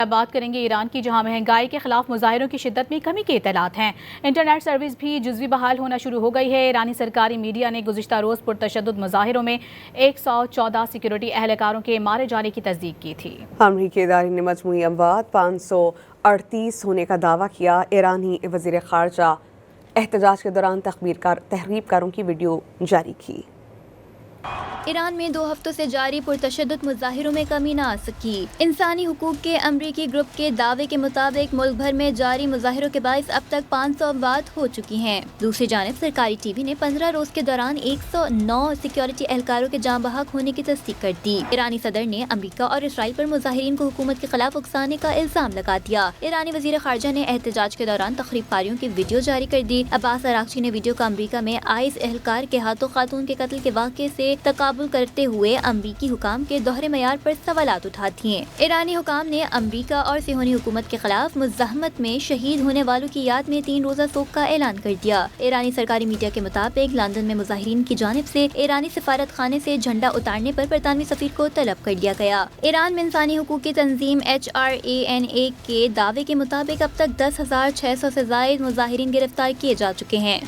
بات کریں گے ایران کی، جہاں مہنگائی کے خلاف مظاہروں کی شدت میں کمی کے اطلاعات ہیں۔ انٹرنیٹ سروس بھی جزوی بحال ہونا شروع ہو گئی ہے۔ ایرانی سرکاری میڈیا نے گزشتہ روز پرتشدد مظاہروں میں 114 سیکیورٹی اہلکاروں کے مارے جانے کی تصدیق کی تھی۔ امریکی ادارے نے مجموعی اموات 538 ہونے کا دعویٰ کیا۔ ایرانی وزیر خارجہ احتجاج کے دوران تخریب کاروں کی ویڈیو جاری کی۔ ایران میں 2 ہفتوں سے جاری پرتشدد مظاہروں میں کمی نہ آ سکی۔ انسانی حقوق کے امریکی گروپ کے دعوے کے مطابق ملک بھر میں جاری مظاہروں کے باعث اب تک 500 اموات ہو چکی ہیں۔ دوسری جانب سرکاری ٹی وی نے 15 روز کے دوران 109 سیکیورٹی اہلکاروں کے جاں بحق ہونے کی تصدیق کر دی۔ ایرانی صدر نے امریکہ اور اسرائیل پر مظاہرین کو حکومت کے خلاف اکسانے کا الزام لگا دیا۔ ایرانی وزیر خارجہ نے احتجاج کے دوران تخریب کاریوں کی ویڈیو جاری کر دی۔ عباس اراغچی نے ویڈیو کا امریکہ میں آئس اہلکار کے ہاتھوں خاتون کے قتل کے واقعے سے تقابل کرتے ہوئے امریکی حکام کے دوہرے معیار پر سوالات اٹھاتی ہیں۔ ایرانی حکام نے امریکہ اور صہیونی حکومت کے خلاف مزاحمت میں شہید ہونے والوں کی یاد میں 3 روزہ سوگ کا اعلان کر دیا۔ ایرانی سرکاری میڈیا کے مطابق لندن میں مظاہرین کی جانب سے ایرانی سفارت خانے سے جھنڈا اتارنے پر برطانوی سفیر کو طلب کر دیا گیا۔ ایران میں انسانی حقوق کی تنظیم HRANA کے دعوے کے مطابق اب تک 10,600 سے زائد مظاہرین گرفتار کیے جا چکے ہیں۔